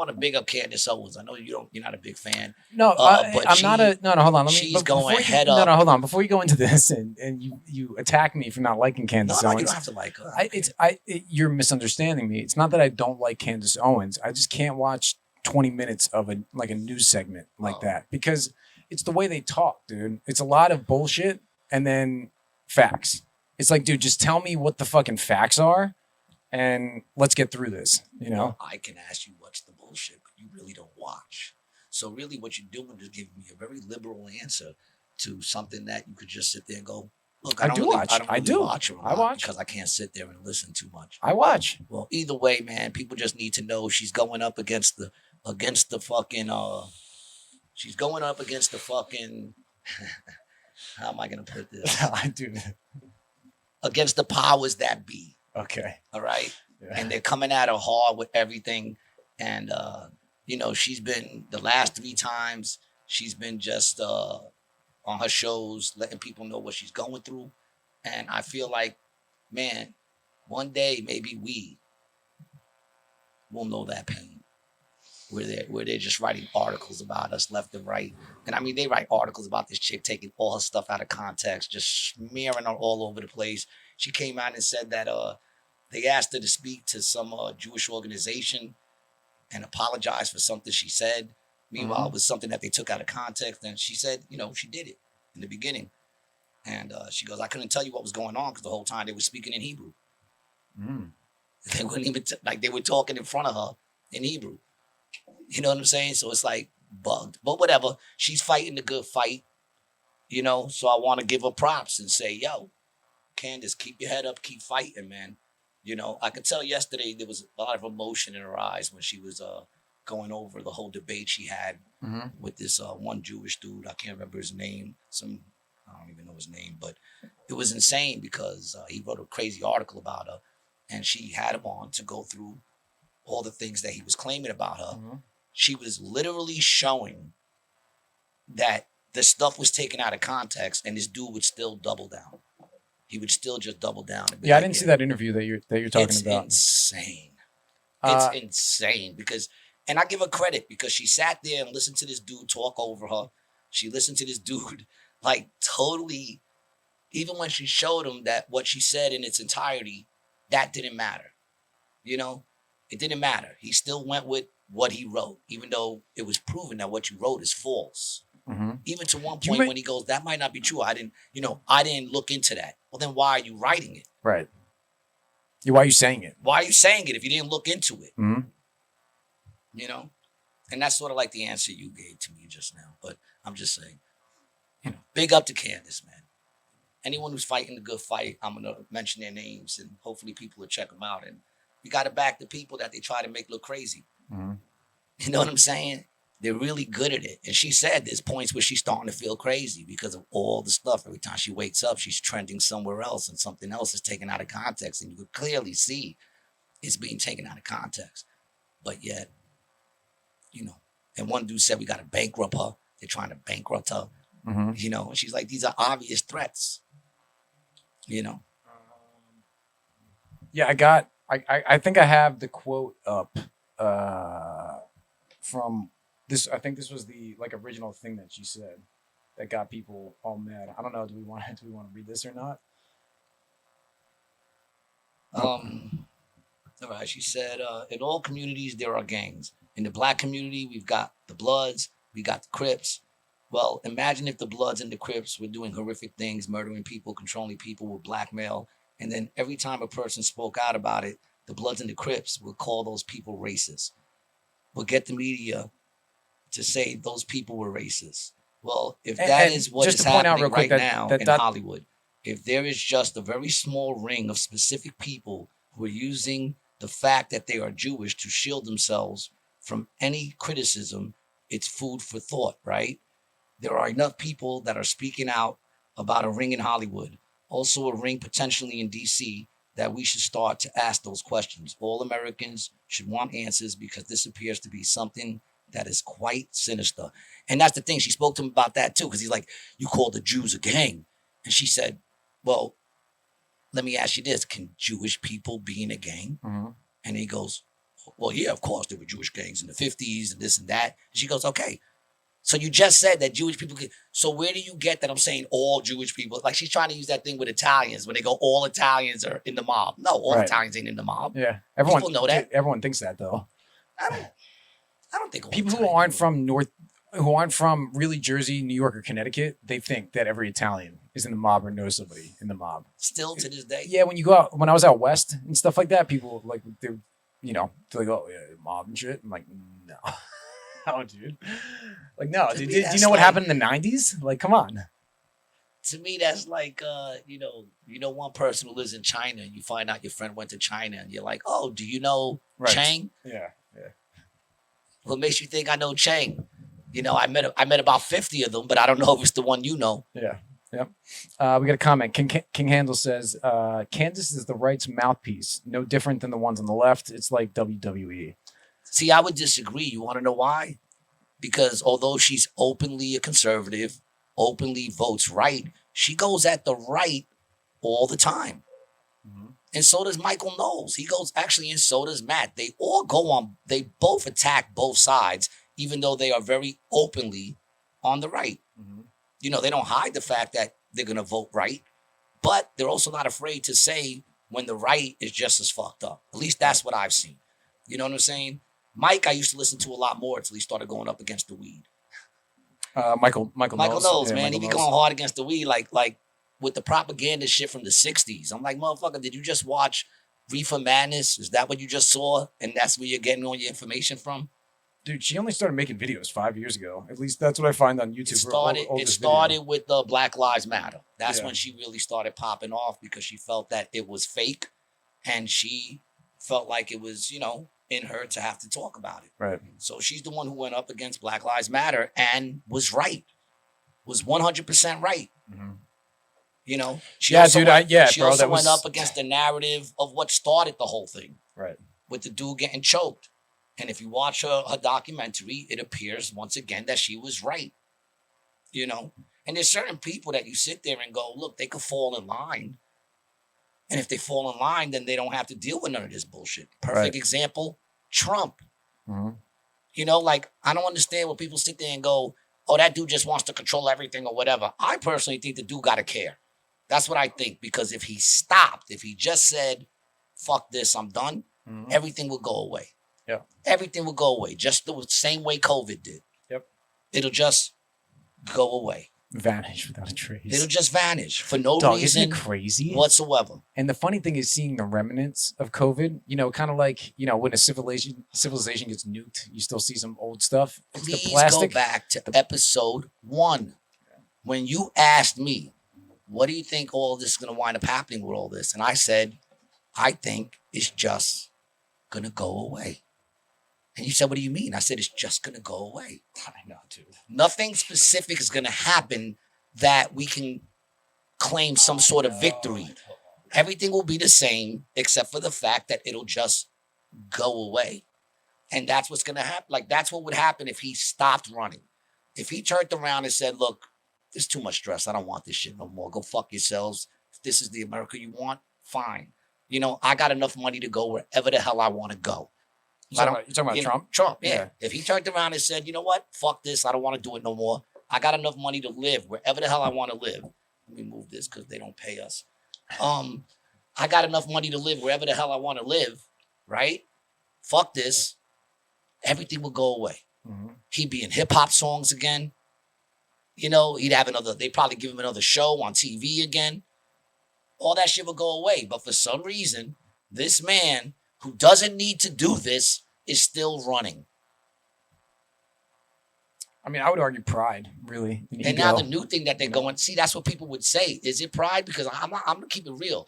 want to big up Candace Owens. I know you're not a big fan. No, but I'm not a no. Hold on, let me. She's going head up. No, hold on. Before you go into this, and you attack me for not liking Candace Owens. No, you don't have to like her. You're misunderstanding me. It's not that I don't like Candace Owens. I just can't watch 20 minutes of a news segment like that because it's the way they talk, dude. It's a lot of bullshit and then facts. It's like, dude, just tell me what the fucking facts are and let's get through this, you know? Well, I can ask you what's the bullshit, but you really don't watch. So really what you're doing is giving me a very liberal answer to something that you could just sit there and go, look, I don't watch because I can't sit there and listen too much. I watch. Well, either way, man, people just need to know she's going up against the fucking she's going up against the fucking how am I gonna put this? I do. Against the powers that be. Okay. All right. Yeah. And they're coming at her hard with everything. And she's been the last 3 times she's been just on her shows letting people know what she's going through. And I feel like, man, one day maybe we will know that pain. Where they're just writing articles about us left and right. And I mean, they write articles about this chick taking all her stuff out of context, just smearing her all over the place. She came out and said that they asked her to speak to some Jewish organization and apologize for something she said. Meanwhile, it was something that they took out of context. And she said, she did it in the beginning. And she goes, I couldn't tell you what was going on because the whole time they were speaking in Hebrew. They wouldn't even, they were talking in front of her in Hebrew. You know what I'm saying? So it's like bugged. But whatever. She's fighting the good fight. So I want to give her props and say, yo, Candace, keep your head up, keep fighting, man. I could tell yesterday there was a lot of emotion in her eyes when she was going over the whole debate she had with this one Jewish dude. I can't remember his name. I don't even know his name, but it was insane because he wrote a crazy article about her and she had him on to go through all the things that he was claiming about her. She was literally showing that the stuff was taken out of context and this dude would still double down. He would still just double down. Yeah, I didn't see that interview that you're talking about. It's insane. It's insane because, and I give her credit because she sat there and listened to this dude talk over her. She listened to this dude like totally, even when she showed him that what she said in its entirety, that didn't matter. It didn't matter. He still went with what he wrote, even though it was proven that what you wrote is false. Even to one point when he goes, that might not be true. I didn't look into that. Well, then why are you writing it? Right. Why are you saying it? Why are you saying it if you didn't look into it? And that's sort of like the answer you gave to me just now. But I'm just saying, big up to Candace, man. Anyone who's fighting the good fight, I'm going to mention their names and hopefully people will check them out. And you got to back the people that they try to make look crazy. You know what I'm saying? They're really good at it. And she said there's points where she's starting to feel crazy because of all the stuff. Every time she wakes up, she's trending somewhere else and something else is taken out of context. And you could clearly see it's being taken out of context. But yet, and one dude said we got to bankrupt her. They're trying to bankrupt her. And she's like, these are obvious threats. Yeah, I think I have the quote up from this. I think this was the original thing that she said that got people all mad. I don't know. Do we want to read this or not? All right. She said, in all communities, there are gangs. In the Black community, we've got the Bloods, we got the Crips. Well, imagine if the Bloods and the Crips were doing horrific things, murdering people, controlling people with blackmail. And then every time a person spoke out about it, the Bloods and the Crips would call those people racist. Would get the media to say those people were racist. Well, if that is what is happening right now in Hollywood, if there is just a very small ring of specific people who are using the fact that they are Jewish to shield themselves from any criticism, it's food for thought, right? There are enough people that are speaking out about a ring in Hollywood, also a ring potentially in DC, that we should start to ask those questions. All Americans should want answers because this appears to be something that is quite sinister. And that's the thing. She spoke to him about that too, because he's like, you call the Jews a gang. And she said, well, let me ask you this. Can Jewish people be in a gang? And he goes, Well, yeah, of course, there were Jewish gangs in the 50s and this and that. And she goes, okay. So you just said that Jewish people could. So where do you get that I'm saying all Jewish people? Like she's trying to use that thing with Italians when they go, all Italians are in the mob. No, all Italians ain't in the mob. Yeah, everyone people know that. Everyone thinks that though. I don't think all people Italian who aren't from really Jersey, New York, or Connecticut, they think that every Italian is in the mob or knows somebody in the mob. Still to this day. Yeah, when I was out west and stuff like that, people like they're like, oh yeah, mob and shit. I'm like, no. Oh, dude. Like, no. Do you know what happened in the 90s? Like, come on. To me, that's like, one person who lives in China and you find out your friend went to China and you're like, oh, do you know Chang? Yeah. What makes you think I know Chang? I met about 50 of them, but I don't know if it's the one you know. Yeah. Yep. We got a comment. King Handel says, Candace is the right's mouthpiece. No different than the ones on the left. It's like WWE. See, I would disagree. You want to know why? Because although she's openly a conservative, openly votes right, she goes at the right all the time. Mm-hmm. And so does Michael Knowles. He goes, actually, and so does Matt. They all they both attack both sides, even though they are very openly on the right. Mm-hmm. They don't hide the fact that they're going to vote right, but they're also not afraid to say when the right is just as fucked up. At least that's what I've seen. You know what I'm saying? Mike, I used to listen to a lot more until he started going up against the weed. Michael Knowles, man. He be going hard against the weed, like with the propaganda shit from the 60s. I'm like, motherfucker, did you just watch Reefer Madness? Is that what you just saw? And that's where you're getting all your information from? Dude, she only started making videos 5 years ago. At least that's what I find on YouTube. It started with Black Lives Matter. That's when she really started popping off because she felt that it was fake. And she felt like it was, in her to have to talk about it. Right. So she's the one who went up against Black Lives Matter and was right. Was 100% right. Mm-hmm. She also went up against the narrative of what started the whole thing. Right. With the dude getting choked. And if you watch her documentary, it appears once again that she was right. And there's certain people that you sit there and go, look, they could fall in line. And if they fall in line, then they don't have to deal with none of this bullshit. Perfect example, Trump. Mm-hmm. I don't understand when people sit there and go, oh, that dude just wants to control everything or whatever. I personally think the dude got to care. That's what I think. Because if he stopped, if he just said, fuck this, I'm done, everything will go away. Yeah. Everything will go away. Just the same way COVID did. Yep. It'll just go away. Vanish without a trace. It'll just vanish for no reason. Isn't it crazy whatsoever? And the funny thing is seeing the remnants of COVID. Kind of like when a civilization gets nuked, you still see some old stuff. It's Please the plastic. Go back to episode 1 when you asked me, "What do you think all this is going to wind up happening with all this?" And I said, "I think it's just going to go away." And you said, what do you mean? I said, it's just going to go away. I know, dude. Nothing specific is going to happen that we can claim some sort of victory. Everything will be the same except for the fact that it'll just go away. And that's what's going to happen. Like, that's what would happen if he stopped running. If he turned around and said, look, there's too much stress. I don't want this shit no more. Go fuck yourselves. If this is the America you want, fine. I got enough money to go wherever the hell I want to go. You're talking about Trump? Trump, yeah. If he turned around and said, you know what? Fuck this. I don't want to do it no more. I got enough money to live wherever the hell I want to live. Let me move this because they don't pay us. I got enough money to live wherever the hell I want to live, right? Fuck this. Everything will go away. Mm-hmm. He'd be in hip-hop songs again. He'd have they'd probably give him another show on TV again. All that shit would go away. But for some reason, this man who doesn't need to do this is still running. I mean, I would argue pride, really. And now the new thing that they're going, see, that's what people would say. Is it pride? Because I'm going to keep it real.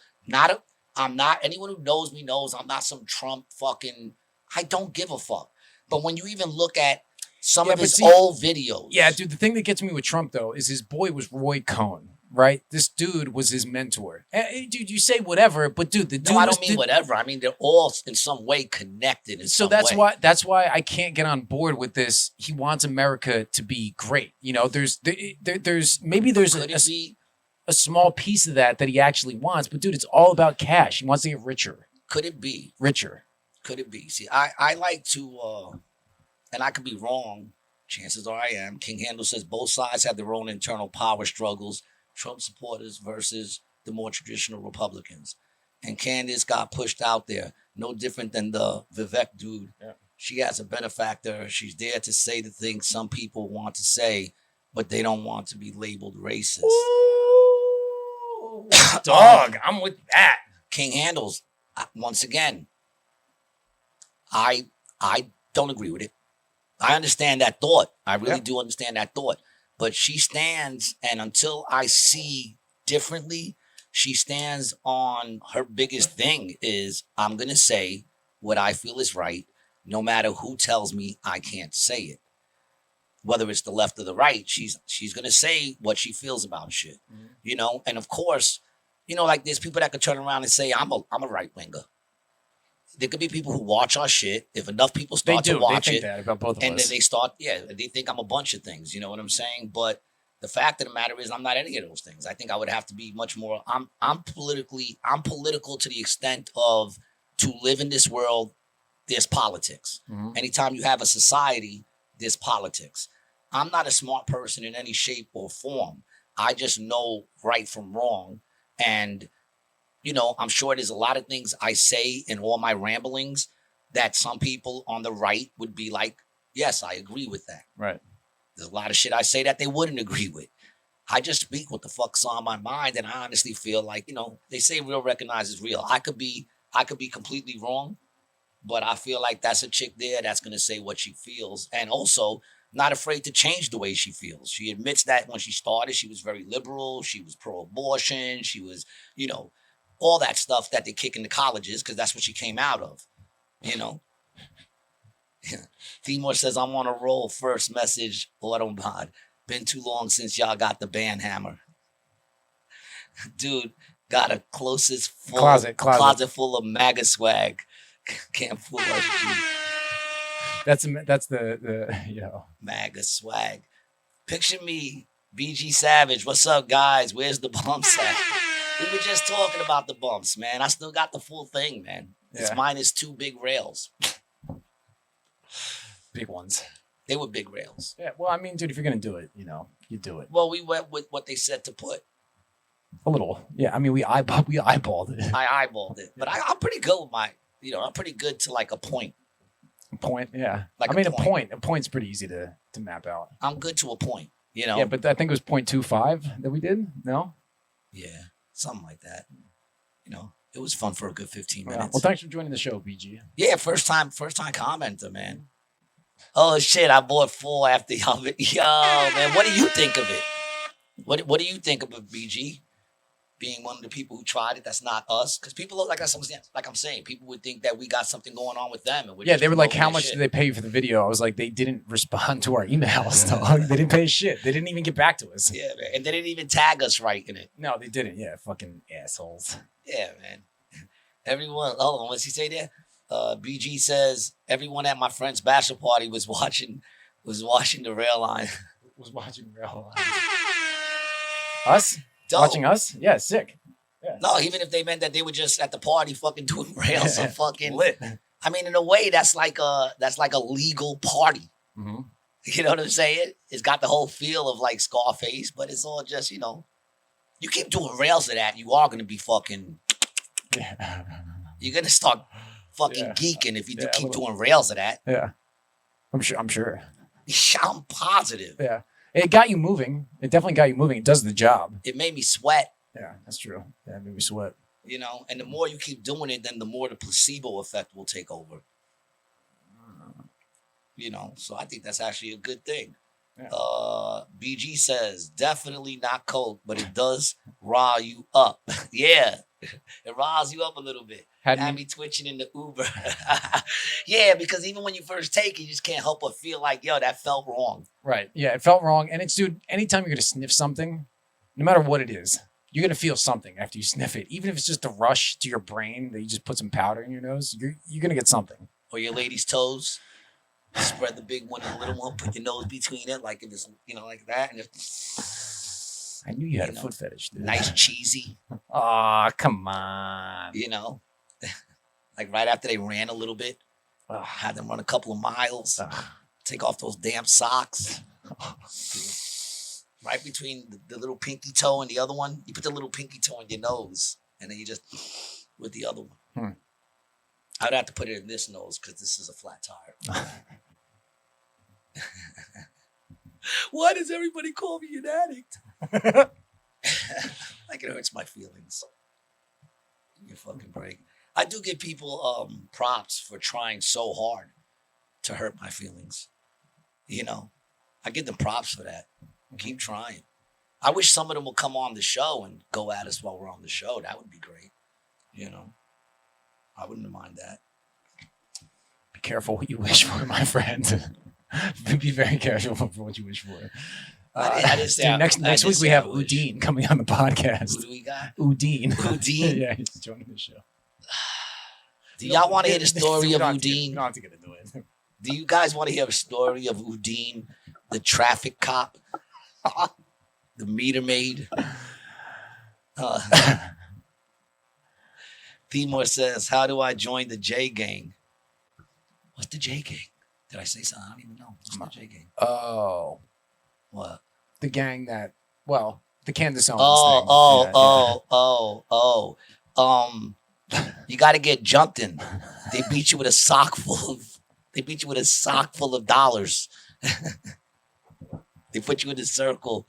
I'm not, anyone who knows me knows I'm not some Trump fucking, I don't give a fuck. But when you even look at some of his old videos. Yeah, dude, the thing that gets me with Trump, though, is his boy was Roy Cohn. Right, this dude was his mentor. Dude, you say whatever, but dude, the dude. No, I don't mean whatever. I mean they're all in some way connected. So that's why I can't get on board with this. He wants America to be great. There's a small piece of that he actually wants, but dude, it's all about cash. He wants to get richer. Could it be richer? Could it be? See, I like to, and I could be wrong. Chances are I am. King Handel says both sides have their own internal power struggles. Trump supporters versus the more traditional Republicans. And Candace got pushed out there, no different than the Vivek dude. Yeah. She has a benefactor. She's there to say the things some people want to say, but they don't want to be labeled racist. Ooh, dog, I'm with that. King Handles, once again, I don't agree with it. I understand that thought. I really do understand that thought. But she stands, and until I see differently, she stands on her biggest thing is I'm going to say what I feel is right, no matter who tells me I can't say it. Whether it's the left or the right, she's going to say what she feels about shit, you know? And of course, you know, like there's people that could turn around and say, I'm a right winger. There could be people who watch our shit. If enough people start to watch they think it, that about both of and us. then they start, they think I'm a bunch of things. You know what I'm saying? But the fact of the matter is, I'm not any of those things. I think I would have to be much more. I'm political to the extent of to live in this world. There's politics. Anytime you have a society, there's politics. I'm not a smart person in any shape or form. I just know right from wrong, and you know, I'm sure there's a lot of things I say in all my ramblings that some people on the right would be like, yes, I agree with that. Right. There's a lot of shit I say that they wouldn't agree with. I just speak what the fuck's on my mind, and I honestly feel like, you know, they say real recognizes real. I could be completely wrong, but I feel like that's a chick there that's gonna say what she feels, and also not afraid to change the way she feels. She admits that when she started, she was very liberal, she was pro-abortion, she was, you know, all that stuff that they kick in the colleges because that's what she came out of, you know. Timor says, I'm on a roll. First message, Automod. Been too long since y'all got the band hammer. Dude, got a closet full of MAGA swag. Can't fool us, G. That's the you know. MAGA swag. Picture me, BG Savage. What's up, guys? Where's the bumps at? We were just talking about the bumps, man. I still got the full thing, man. It's minus 2 big rails. Big ones. They were big rails. Yeah, well, I mean, dude, if you're going to do it, you know, you do it. Well, we went with what they said to put. A little. Yeah, I mean, we eyeballed it. I eyeballed it. But I'm pretty good with I'm pretty good to like a point. A point, yeah. Like I mean, a point's pretty easy to map out. I'm good to a point, you know? Yeah, but I think it was 0.25 that we did, no? Yeah, something like that. You know, it was fun for a good 15 minutes. Well, thanks for joining the show, BG. Yeah, first time commenter, man. Oh shit, I bought 4 after y'all. Yo, man, what do you think of it? What do you think of it, BG? Being one of the people who tried it, that's not us. Because people look like I'm saying, people would think that we got something going on with them. And they were like, how much did they pay you for the video? I was like, they didn't respond to our emails. They didn't pay shit. They didn't even get back to us. Yeah, man. And they didn't even tag us right in it. No, they didn't. Yeah, fucking assholes. Yeah, man. Everyone, hold on, what's he say there? BG says, everyone at my friend's bachelor party was watching the rail line. Was watching rail line. Us? Dope. Watching us? Yeah, sick. Yeah. No, even if they meant that they were just at the party fucking doing rails or fucking lit. I mean, in a way, that's like a legal party. Mm-hmm. You know what I'm saying? It's got the whole feel of like Scarface, but it's all just, you know, you keep doing rails of that, you are gonna be fucking. Yeah. You're gonna start fucking geeking if you keep doing rails of that. Yeah, I'm sure. I'm positive. Yeah. It got you moving. It definitely got you moving. It does the job. It made me sweat. Yeah, that's true. Yeah, it made me sweat. You know, and the more you keep doing it, then the more the placebo effect will take over. You know, so I think that's actually a good thing. Yeah. BG says, definitely not coke, but it does rile you up. Yeah, it riles you up a little bit. Had me twitching in the Uber. Yeah, because even when you first take it, you just can't help but feel like, yo, that felt wrong. Right. Yeah, it felt wrong. And it's, dude, anytime you're going to sniff something, no matter what it is, you're going to feel something after you sniff it. Even if it's just a rush to your brain that you just put some powder in your nose, you're going to get something. Or your lady's toes. Spread the big one and the little one, put your nose between it, like if it's, you know, like that. And it's, I knew you had a foot fetish, dude. Nice cheesy. Aw, come on. You know, Like right after they ran a little bit, Ugh. had them run a couple of miles, Ugh. take off those damn socks. Right between the little pinky toe and the other one, you put the little pinky toe in your nose, and then you just with the other one. I'd have to put it in this nose because this is a flat tire. Why does everybody call me an addict? Like it hurts my feelings. Give me a fucking break. I do give people props for trying so hard to hurt my feelings. You know, I give them props for that. Keep trying. I wish some of them will come on the show and go at us while we're on the show. That would be great. You know, I wouldn't mind that. Be careful what you wish for, my friend. Be very careful for what you wish for. I didn't say next week we have Udine coming on the podcast. Who do we got? Udine. Udine? Yeah, he's joining the show. Do y'all want to hear the story We of don't have to Udine? we don't have to get into it. Do you guys want to hear a story of Udine, the traffic cop, the meter maid? Timor says, how do I join the J gang? What's the J gang? Did I say something? I don't even know. What's the J gang? Oh. What? The gang that, well, the Candace Owens thing. You got to get jumped in. They beat you with a sock full of dollars. They put you in a circle,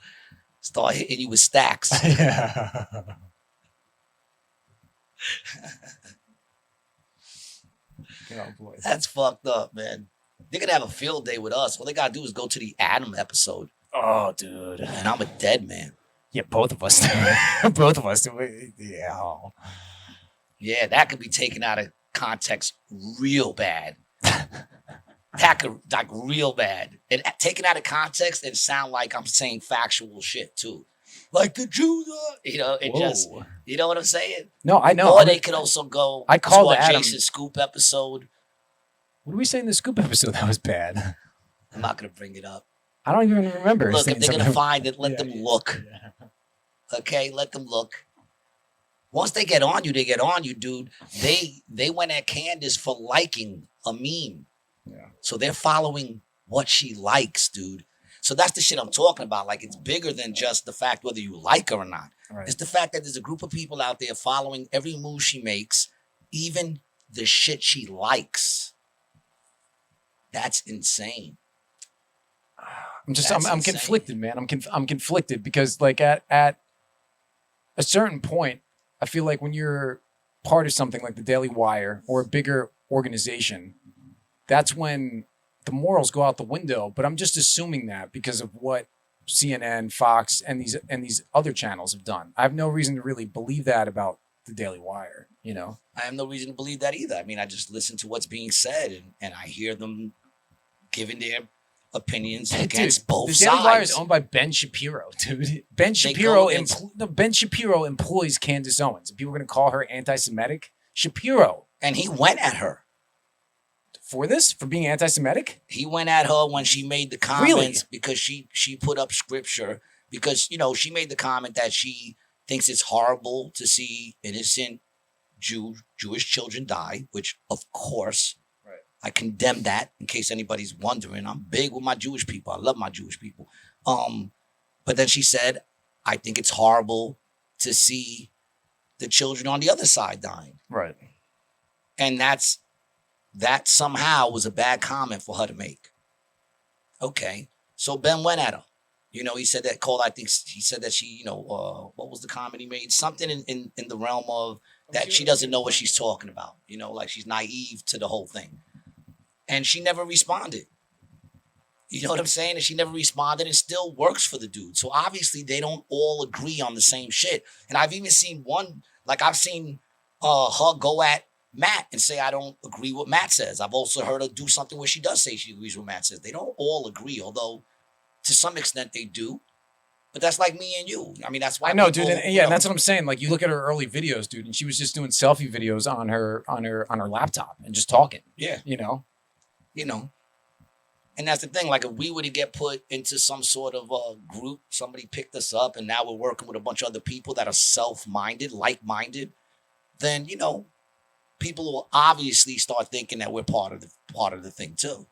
start hitting you with stacks. Yeah. Oh, boy. That's fucked up, man. They're gonna have a field day with us. All they gotta do is go to the Adam episode. Oh, dude. And I'm a dead man. Yeah, both of us do. Both of us do. Yeah. Oh. Yeah, that could be taken out of context real bad. That could, like, real bad. And taken out of context and sound like I'm saying factual shit too. Like the Jews are, you know, it just, you know what I'm saying? No, I know. Or they could also go I called to our Adam. Jason Scoop episode. What did we say in the Scoop episode that was bad? I'm not going to bring it up. I don't even remember. Look, if they're going to find it, let them look. Yeah. Okay, let them look. Once they get on you, they get on you, dude. They went at Candace for liking a meme. Yeah. So they're following what she likes, dude. So that's the shit I'm talking about. Like, it's bigger than just the fact whether you like her or not. Right. It's the fact that there's a group of people out there following every move she makes, even the shit she likes. That's insane. I'm conflicted, man. I'm conflicted because, like, at a certain point, I feel like when you're part of something like the Daily Wire or a bigger organization, that's when the morals go out the window. But I'm just assuming that because of what CNN, Fox, and these other channels have done. I have no reason to really believe that about the Daily Wire, you know? I have no reason to believe that either. I mean, I just listen to what's being said and I hear them giving their opinions against both sides. The Daily Wire is owned by Ben Shapiro, dude. Ben Shapiro employs Candace Owens. If people are going to call her anti-Semitic, Shapiro. And he went at her. For this? For being anti-Semitic? He went at her when she made the comments because she put up scripture because, you know, she made the comment that she thinks it's horrible to see innocent Jewish children die, which, of course, right. I condemn that in case anybody's wondering. I'm big with my Jewish people. I love my Jewish people. But then she said, I think it's horrible to see the children on the other side dying. Right. And that somehow was a bad comment for her to make. Okay. So Ben went at her. You know, he said that he said that she, you know, what was the comment he made? Something in the realm of that she doesn't know what she's talking about. You know, like she's naive to the whole thing. And she never responded. You know what I'm saying? And she never responded and still works for the dude. So obviously they don't all agree on the same shit. And I've even seen I've seen her go at Matt and say, I don't agree with what Matt says. I've also heard her do something where she does say she agrees with what Matt says. They don't all agree, although to some extent they do. But that's like me and you. I mean, that's why I know, dude. And that's what I'm saying. Like, you look at her early videos, dude, and she was just doing selfie videos on her laptop and just talking. Yeah. You know? And that's the thing. Like, if we were to get put into some sort of group, somebody picked us up, and now we're working with a bunch of other people that are self-minded, like-minded, then, you know, people will obviously start thinking that we're part of the thing too.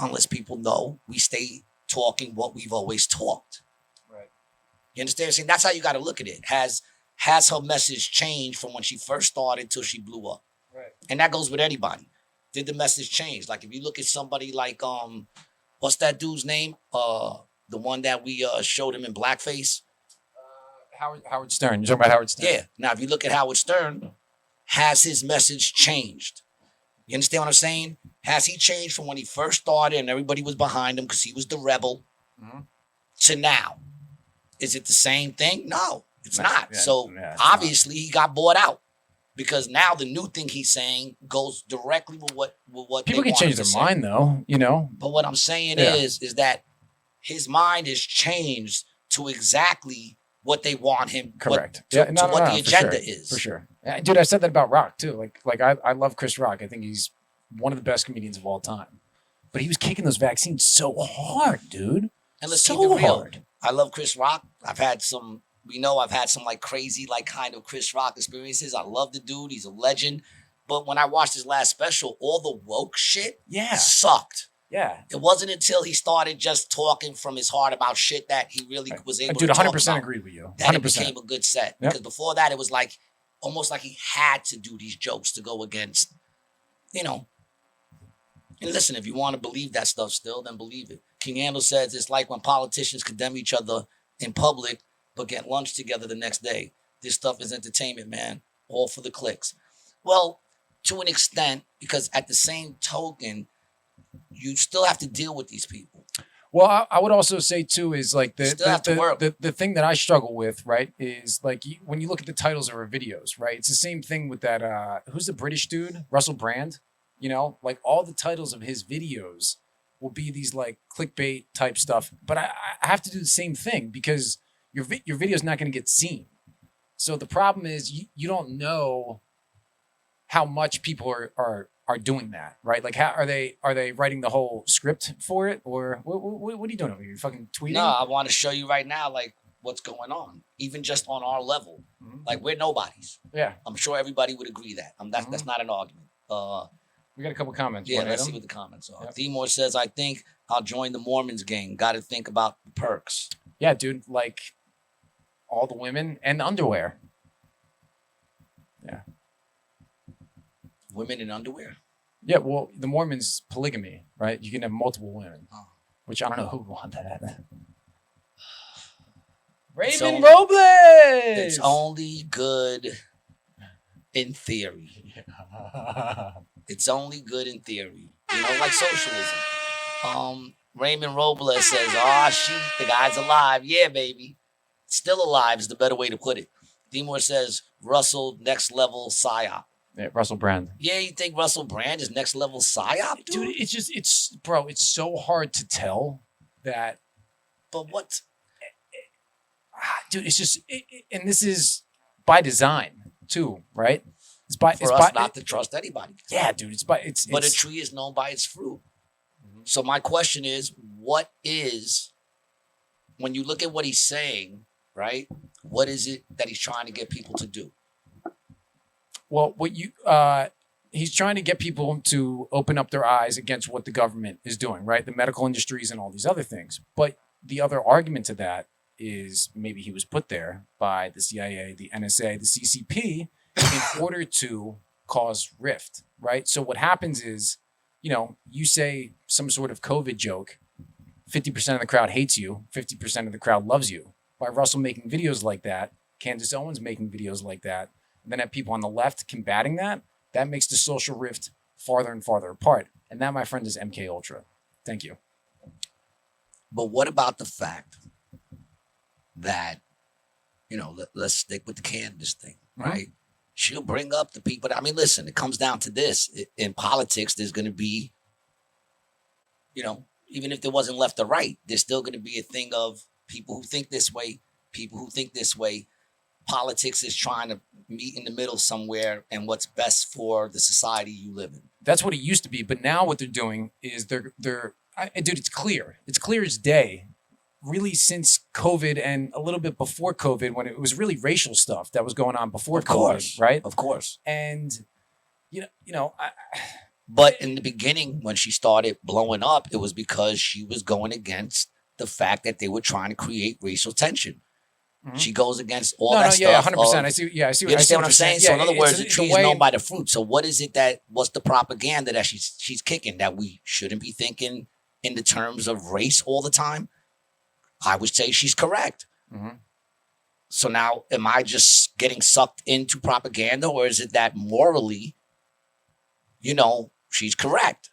Unless people know we stay talking what we've always talked. Right. You understand what I'm saying? That's how you got to look at it. Has her message changed from when she first started till she blew up? Right. And that goes with anybody. Did the message change? Like if you look at somebody like what's that dude's name? The one that we showed him in blackface. Howard Stern. You're talking about Howard Stern? Yeah. Now if you look at Howard Stern, has his message changed? You understand what I'm saying? Has he changed from when he first started and everybody was behind him because he was the rebel to now? Is it the same thing? No, it's not. Yeah, So it's obviously he got bought out because now the new thing he's saying goes directly with what people can change their mind though, you know. But what I'm saying is that his mind has changed to exactly what they want him. Correct. To what the agenda is. For sure. Dude, I said that about Rock too. Like I love Chris Rock. I think he's one of the best comedians of all time. But he was kicking those vaccines so hard, dude. And let's so keep it real. hard. I love Chris Rock. I've had some like crazy, like kind of Chris Rock experiences. I love the dude. He's a legend. But when I watched his last special, all the woke shit sucked. Yeah. It wasn't until he started just talking from his heart about shit that he really was able to talk about. 100% agree with you. 100%. That it became a good set. Yep. Because before that, it was like, almost like he had to do these jokes to go against, you know. And listen, if you want to believe that stuff still, then believe it. King Handel says it's like when politicians condemn each other in public, but get lunch together the next day. This stuff is entertainment, man. All for the clicks. Well, to an extent, because at the same token, you still have to deal with these people. Well, I would also say too is like the thing that I struggle with, right, is like when you look at the titles of our videos, right, it's the same thing with that. Who's the British dude? Russell Brand. You know, like all the titles of his videos will be these like clickbait type stuff. But I have to do the same thing because your video is not going to get seen. So the problem is you don't know how much people are doing that, right? Like, how are they writing the whole script for it, or what are you doing over here? You fucking tweeting? No, I want to show you right now, like what's going on, even just on our level. Like we're nobodies. Yeah, I'm sure everybody would agree that. That's not an argument. We got a couple comments. Yeah, let's see what the comments are. Yep. Themore says, I think I'll join the Mormons gang. Got to think about the perks. Yeah, dude, like all the women and the underwear. Yeah. Women in underwear? Yeah, well, the Mormons, polygamy, right? You can have multiple women, which I don't know who would want that. Raven Robles! It's only good in theory. It's only good in theory. You know, like socialism. Raymond Robles says, the guy's alive. Yeah, baby. Still alive is the better way to put it. Demore says, Russell, next level psyop. Yeah, Russell Brand. Yeah, you think Russell Brand is next level psyop, dude? Dude, it's so hard to tell that. But what? Dude, it's just, and this is by design too, right? It's not to trust anybody. Yeah, dude, but a tree is known by its fruit. So my question is, what is, when you look at what he's saying, right? What is it that he's trying to get people to do? Well, he's trying to get people to open up their eyes against what the government is doing, right? The medical industries and all these other things. But the other argument to that is maybe he was put there by the CIA, the NSA, the CCP in order to cause rift, right? So what happens is, you say some sort of COVID joke, 50% of the crowd hates you, 50% of the crowd loves you. By Russell making videos like that, Candace Owens making videos like that, and then have people on the left combating that makes the social rift farther and farther apart. And that, my friend, is MK Ultra. Thank you. But what about the fact that, let's stick with the Candace thing, right? She'll bring up the people. I mean, listen, it comes down to this. In politics, there's going to be, even if there wasn't left or right, there's still going to be a thing of people who think this way, people who think this way. Politics is trying to meet in the middle somewhere and what's best for the society you live in. That's what it used to be. But now what they're doing is dude, it's clear. It's clear as day. Really, since COVID and a little bit before COVID, when it was really racial stuff that was going on before COVID, right? Of course. And But in the beginning, when she started blowing up, it was because she was going against the fact that they were trying to create racial tension. She goes against all that stuff. Yeah, 100%. I see. Yeah, I see. You understand what I'm saying? So in other words, the it's tree is known by the fruit. So what is it what's the propaganda that she's kicking, that we shouldn't be thinking in the terms of race all the time? I would say she's correct. So now, am I just getting sucked into propaganda, or is it that morally, she's correct?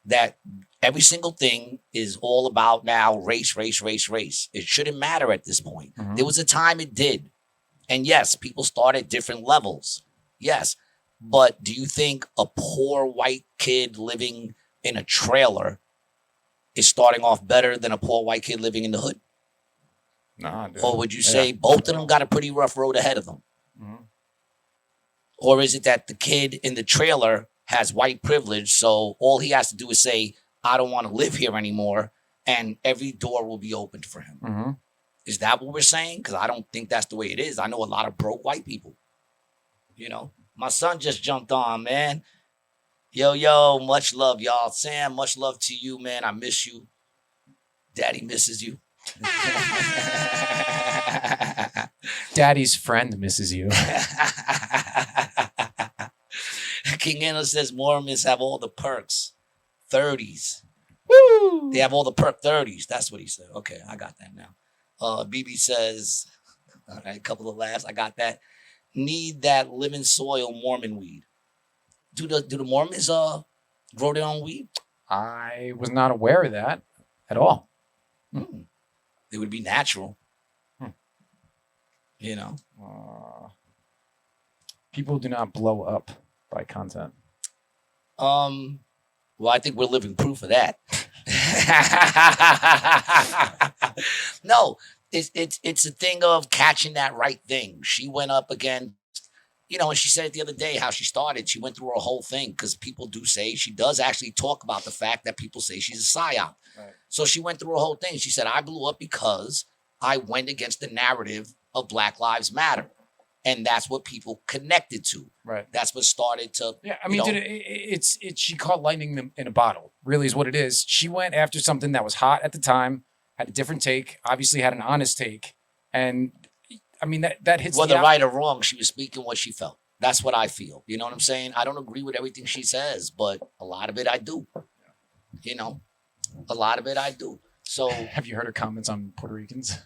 That every single thing is all about now race, race, race, race. It shouldn't matter at this point. There was a time it did. And yes, people start at different levels. Yes. But do you think a poor white kid living in a trailer is starting off better than a poor white kid living in the hood? Nah, dude. Or would you say both of them got a pretty rough road ahead of them? Or is it that the kid in the trailer has white privilege, so all he has to do is say, I don't want to live here anymore, and every door will be opened for him? Is that what we're saying? Because I don't think that's the way it is. I know a lot of broke white people. My son just jumped on, man. Yo, much love, y'all. Sam, much love to you, man. I miss you. Daddy misses you. Daddy's friend misses you. King Anna says Mormons have all the perks. 30s. Woo! They have all the perk 30s. That's what he said. Okay, I got that now. BB says, all right, a couple of laughs. I got that. Need that living soil Mormon weed. Do the Mormons grow their own weed? I was not aware of that at all. It would be natural. People do not blow up by content. Well, I think we're living proof of that. No, it's a thing of catching that right thing. She went up again, and she said it the other day how she started. She went through her whole thing because people do say she does actually talk about the fact that people say she's a psyop. Right. So she went through her whole thing. She said, I blew up because I went against the narrative of Black Lives Matter. And that's what people connected to. Right. That's what started to. Yeah, I mean, dude, it's she caught lightning in a bottle. Really, is what it is. She went after something that was hot at the time, had a different take. Obviously, had an honest take, and I mean that hits. Whether right or wrong, she was speaking what she felt. That's what I feel. You know what I'm saying? I don't agree with everything she says, but a lot of it I do. A lot of it I do. So, have you heard her comments on Puerto Ricans?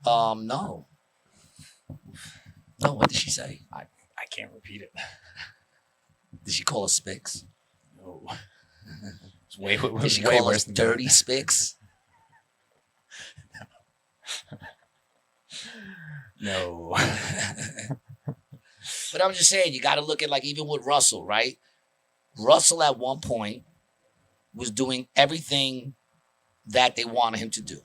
No. No, what did she say? I can't repeat it. Did she call us spics? No. It's way did she call us dirty spics? No. But I'm just saying, you got to look at, like, even with Russell, right? Russell at one point was doing everything that they wanted him to do.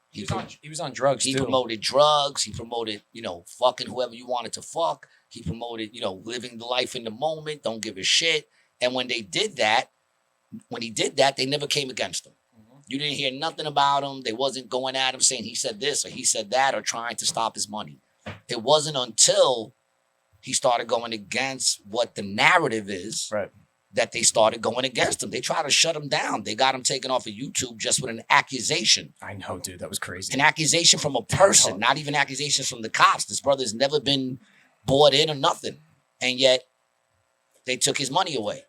He was on drugs, He too. promoted drugs. He promoted, fucking whoever you wanted to fuck. He promoted, living the life in the moment. Don't give a shit. And when he did that, they never came against him. You didn't hear nothing about him. They wasn't going at him saying he said this or he said that or trying to stop his money. It wasn't until he started going against what the narrative is, right, that they started going against him. They tried to shut him down. They got him taken off of YouTube just with an accusation. I know, dude. That was crazy. An accusation from a person, not even accusations from the cops. This brother's never been bought in or nothing. And yet they took his money away.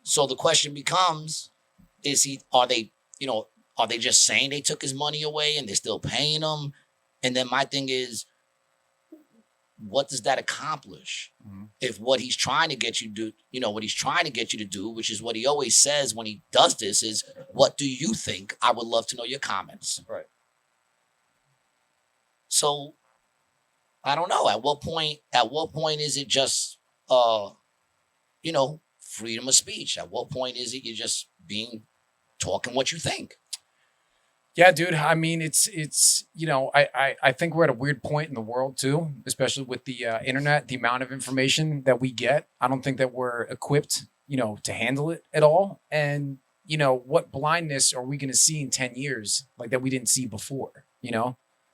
So the question becomes, are they just saying they took his money away and they're still paying him? And then my thing is, what does that accomplish? If what he's trying to get you to do, what he's trying to get you to do, which is what he always says when he does this, is, what do you think? I would love to know your comments. Right. So I don't know. At what point is it just, freedom of speech? At what point is it you're just talking what you think? Yeah, dude. I mean, it's I think we're at a weird point in the world too, especially with the internet, the amount of information that we get. I don't think that we're equipped, to handle it at all. And, what blindness are we going to see in 10 years like that we didn't see before?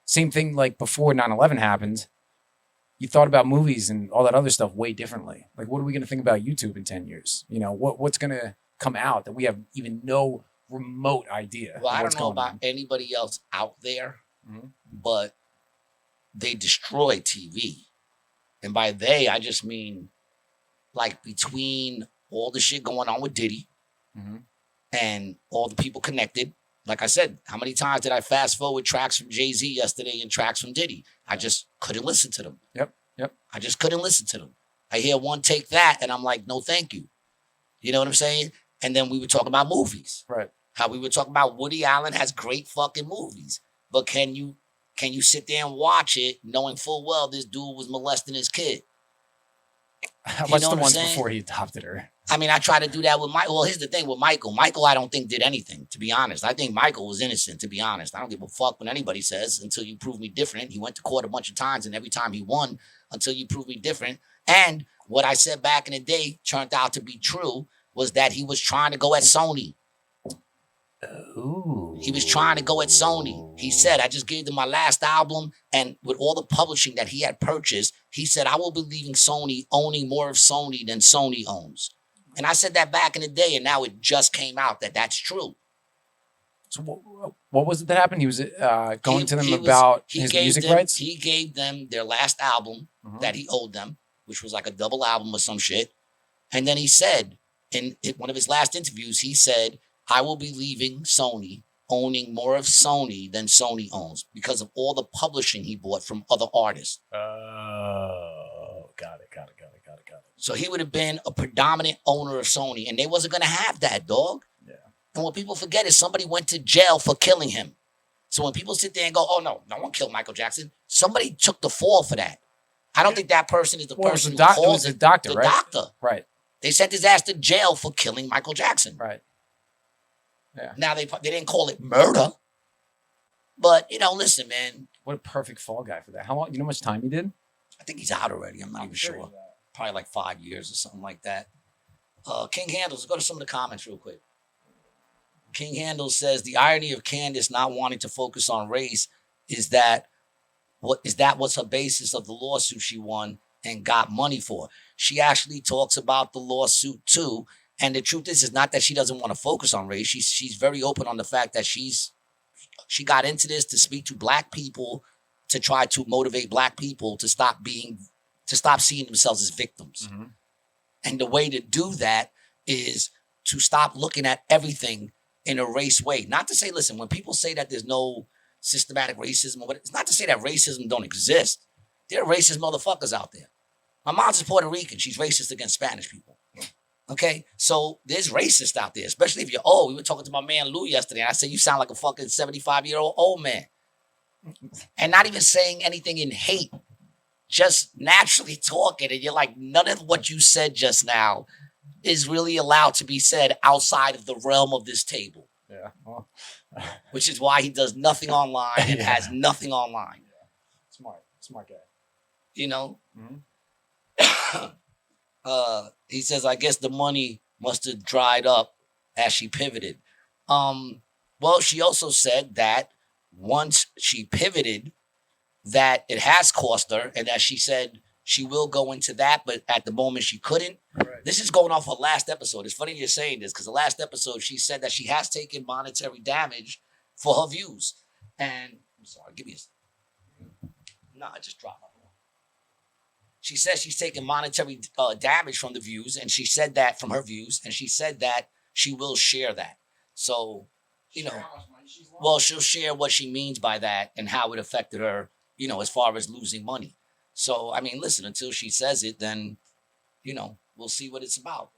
Same thing like before 9/11 happened. you thought about movies and all that other stuff way differently. Like, what are we going to think about YouTube in 10 years? You know, what's going to come out that we have even no remote idea? Well, of I what's don't know going about on. anybody else out there, Mhm. but they destroy TV. And by they, I just mean like between all the shit going on with Diddy Mhm. and all the people connected. Like I said, how many times did I fast forward tracks from Jay-Z yesterday and tracks from Diddy? I just couldn't listen to them. Yep. I just couldn't listen to them. I hear one take that and I'm like, no, thank you. You know what I'm saying? And then we were talking about movies. Right. How we were talking about Woody Allen has great fucking movies. But can you sit there and watch it knowing full well this dude was molesting his kid? How You much know the what I'm ones saying? before he adopted her? I mean, I try to do that with Michael. Well, here's the thing with Michael. Michael, I don't think did anything, to be honest. I think Michael was innocent, to be honest. I don't give a fuck what anybody says until you prove me different. He went to court a bunch of times, and every time he won until you prove me different. And what I said back in the day turned out to be true was that he was trying to go at Sony. Ooh. He was trying to go at Sony. He said, I just gave them my last album, and with all the publishing that he had purchased, he said, I will be leaving Sony owning more of Sony than Sony owns. And I said that back in the day, and now it just came out that that's true. So what was it that happened? He was going to them He about his music them, rights? He gave them their last album Mhm. that he owed them, which was like a double album or some shit. And then he said, in one of his last interviews, he said, I will be leaving Sony owning more of Sony than Sony owns because of all the publishing he bought from other artists. Oh, got it. So he would have been a predominant owner of Sony, and they wasn't going to have that, dog. Yeah. And what people forget is somebody went to jail for killing him. So when people sit there and go, oh, no one killed Michael Jackson, somebody took the fall for that. I don't think that person is the person who it called was the doctor, the right? doctor. Right. They sent his ass to jail for killing Michael Jackson. Right. Yeah. Now they didn't call it murder. But, listen, man. What a perfect fall guy for that. How long? You know how much time he did? I think he's out already. I'm not even sure. Probably like 5 years or something like that. King Handles, go to some of the comments real quick. King Handles says, the irony of Candace not wanting to focus on race is that what's her basis of the lawsuit she won and got money for? She actually talks about the lawsuit too. And the truth is not that she doesn't want to focus on race. She's very open on the fact that she got into this to speak to black people, to try to motivate black people to stop seeing themselves as victims. Mm-hmm. And the way to do that is to stop looking at everything in a race way. Not to say, listen, when people say that there's no systematic racism, it's not to say that racism don't exist. There are racist motherfuckers out there. My mom's is Puerto Rican. She's racist against Spanish people. Okay? So there's racists out there, especially if you're old. We were talking to my man Lou yesterday, and I said, you sound like a fucking 75-year-old old man. And not even saying anything in hate, just naturally talking. And you're like, none of what you said just now is really allowed to be said outside of the realm of this table. Yeah. Well, which is why he does nothing online and Yeah. has nothing online. Yeah. Smart guy. Mm-hmm. He says, I guess the money must have dried up as she pivoted. Well, she also said that once she pivoted, that it has cost her, and that she said she will go into that, but at the moment she couldn't. Right. This is going off her last episode. It's funny you're saying this because the last episode she said that she has taken monetary damage for her views. And I'm sorry, give me a. No, I just dropped my phone. She says she's taken monetary damage from the views, and she said that from her views, and she said that she will share that. So, well, she'll share what she means by that and how it affected her, as far as losing money. So, I mean, listen, until she says it, then, we'll see what it's about.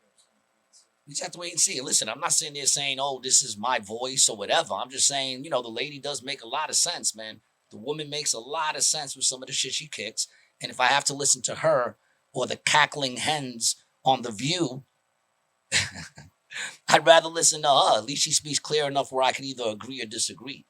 You just have to wait and see. And listen, I'm not sitting there saying, oh, this is my voice or whatever. I'm just saying, the lady does make a lot of sense, man. The woman makes a lot of sense with some of the shit she kicks. And if I have to listen to her or the cackling hens on The View, I'd rather listen to her. At least she speaks clear enough where I can either agree or disagree,